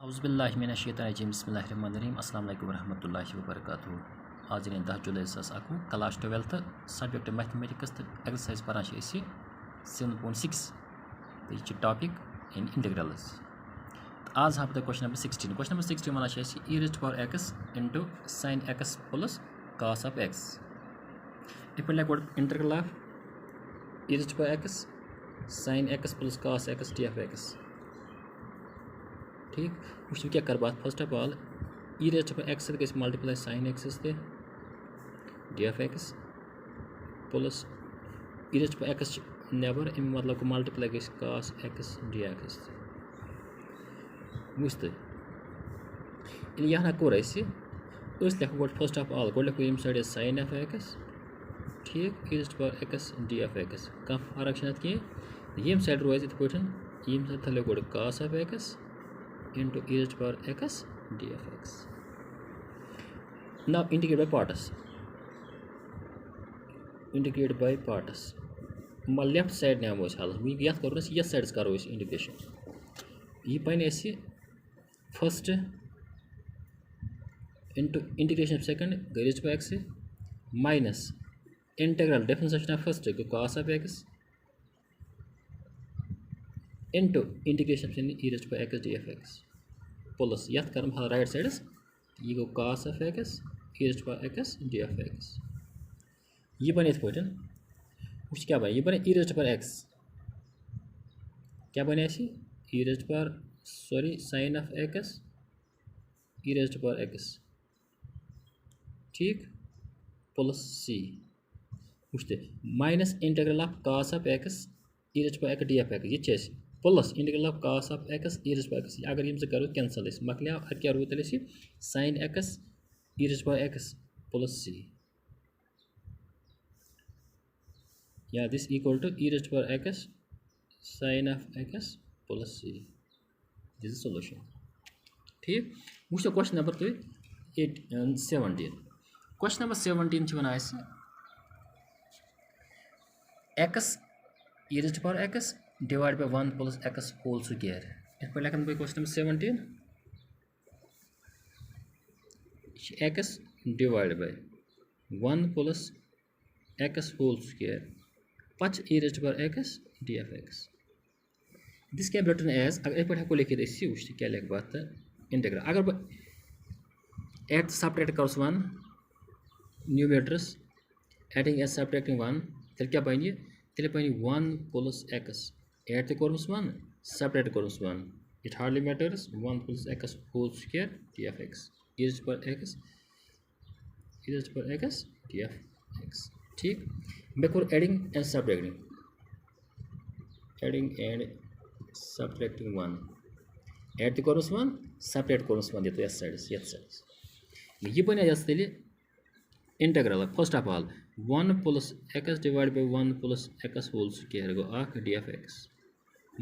औज़ुबिल्लाहिमिनश्शैतानिर्रजीम बिस्मिल्लाहिर्रहमानिर्रहीम अस्सलाम वालेकुम रहमतुल्लाहि व बरकातुहू। आज 10 जुलाई 2021 क्लास 12th सब्जेक्ट मैथमेटिक्स तो एक्सरसाइज पढ़ा 7.6 तो यह टॉपिक इन इंटीग्रल्स। आज हाँ बता question number 16 one e raised to power x into sin x plus cos of x। If like integral of e raised to power x sin x plus cos x d of x। ठीक वो क्या कर बात first of all e raised to x गई multiply sin x d of x plus e raised to x नेबर um मतलब multiply गई cos x dx वो यहाँ कोर लेखो गो फर्स्ट ऑफ ऑल गो लेखो यम साइड sin of x ठीक e raised to x d of x कह फर्क कह यम साइड रोज इत पे यम साइड थलो गो cos of x into e raised to power x d of x। Now integrate by parts। Integrate by parts। Left side नाम हाल ये करो ये साइड करो इंटीग्रेशन ये बन फर्स्ट इंटू इंटीग्रेशन सेकंड गई raised to power x minus integral differentiation of first cos of x into integration e raised to power x d of x plus यथ कर राइट साइडस यह गो cos of x e raised to power x d of x यह बन पे वो क्या बन यह बन e raised to power x क्या बन e raised to power sorry sin of x e raised to power x ठीक प्लस c वो minus integral of cos of x e raised to power x d of x ये plus integral of cos of x e raised to power x अगर यम करो cancel मकल क्या रूद sin x e raised to power x plus c या this equal to e raised to power x sin of x plus c this is solution ठीक वो question number 17 question number 17 one x e raised to power x divided by 1 plus x whole square। इस पर लिखन question number 17 x divided by 1 plus x whole square पच e raised to power x d of x this can be written as अगर पे हेको लिखित वो क्या लिख बात इंटीग्रल अगर बह एड सब्ट्रैक्ट कर 1 न्यूमरेटर्स एडिंग एज सब्ट्रैक्टिंग 1 तेल क्या बन तेल बन 1 plus x एड तो 1 subtract 1 it hardly matters 1 plus x whole square d of x e raised to power x e raised to power x d of x ठीक मैं कोर adding and subtracting 1 add तो 1 subtract 1 ये यथ side ये बन तेल integral first of all 1 plus x divided by 1 plus x whole square go d of x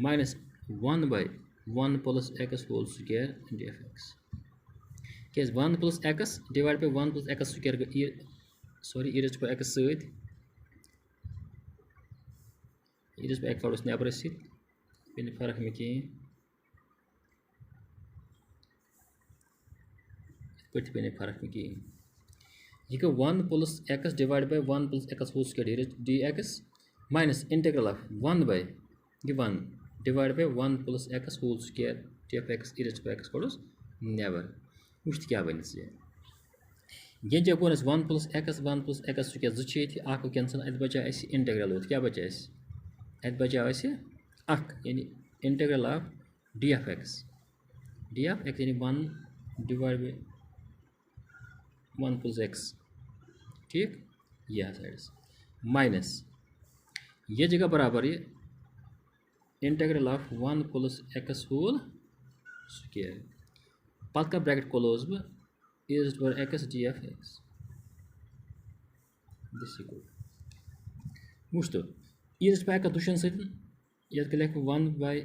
minus 1 by 1 plus x whole square d of x क्या 1 plus x divided by 1 plus x square go sorry e raised to power x सहित e raised to power x और neighbour पे फर्क में कहीं पे फर्क में कहीं यह गो 1 plus x divided by 1 plus x whole square dx minus integral of 1 by 1 divided by 1 plus x whole square d of x e raised to power x codes never वो क्या बन ये जब वो 1 plus x square जो आखो cancel अत बचा इंटीग्रल वो क्या बचा अत बचा यानी integral of d of x यानी 1 divided by 1 plus x ठीक यह साइड माइनस ये जगह बराबर ये integral of 1 plus x whole square पत का ब्रैकेट क्लोज बह e raised to power x d of x this equal वो e raised to power x दुशन सत लिख 1 by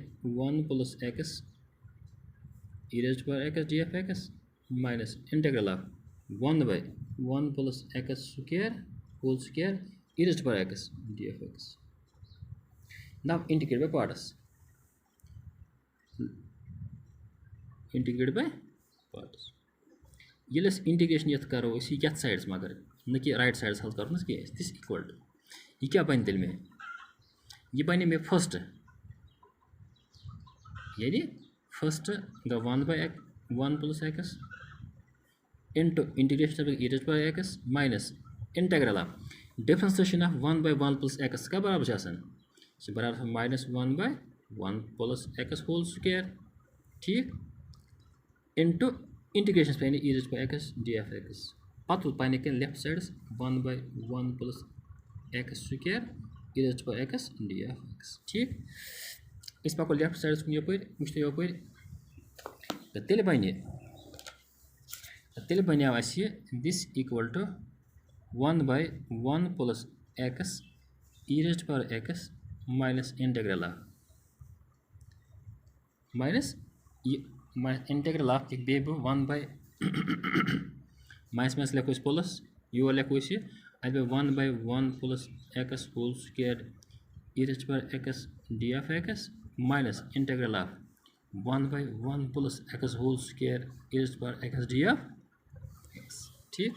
1 plus x e raised to power x d of x minus integral of 1 by 1 plus x square whole square e raised to power x d of x। Now integrate by parts। Integrate by parts ये integration ये करो ये sides मगर न कि right sides हल कर this equal to यह क्या बन तेल में यह बने मे फर्स्ट यानी फर्स्ट ग 1 plus x into integration of e by x minus integral of differentiation of 1 by 1 plus x का बराबर बराबर -1 by 1 plus x whole square ठीक इंटू इंटीग्रेशन पे e by x df(x) पत पाने के left sides 1 by 1 plus x square e by x df(x) ठीक इस पको लेफ्ट साइड्स कुन यपर मुश्त यपर तेल बनिया this equal to 1 by 1 plus x e raised power x minus integral of minus integral of एक बेब 1 by माइनस लेखो प्लस यो लेखो 1 by 1 plus x whole square e raised power x df(x) minus integral of 1 by 1 plus x whole square e raised power x df(x) ठीक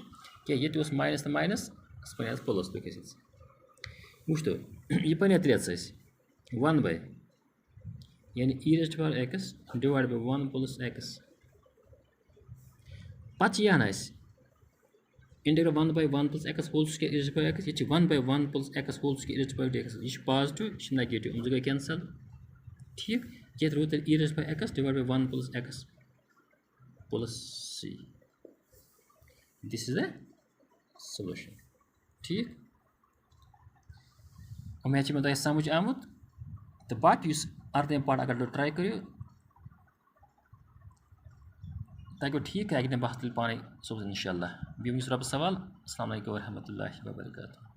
क्या ये minus तो minus पे प्लस तो वुच तो यह बने 1 by यानी e raised power x divided by 1 plus x पच यह integral 1 by 1 plus x whole square e raised power x ये 1 by 1 plus x whole square e raised power x ये पॉजिटिव ये नेगेटिव गई कैंसल ठीक ये root e raised by x divided by 1 plus x plus c this is the solution ठीक उम्मीद में तुम समझ आमुत तो बाकी अर्थ पार्ट अगर तुम ट्राई करो तक ठीक है कि बहत पाने सोच इंशाल्लाह भी रब सवाल अस्सलाम वालेकुम वरहमतुल्लाहि वबरकातुहू।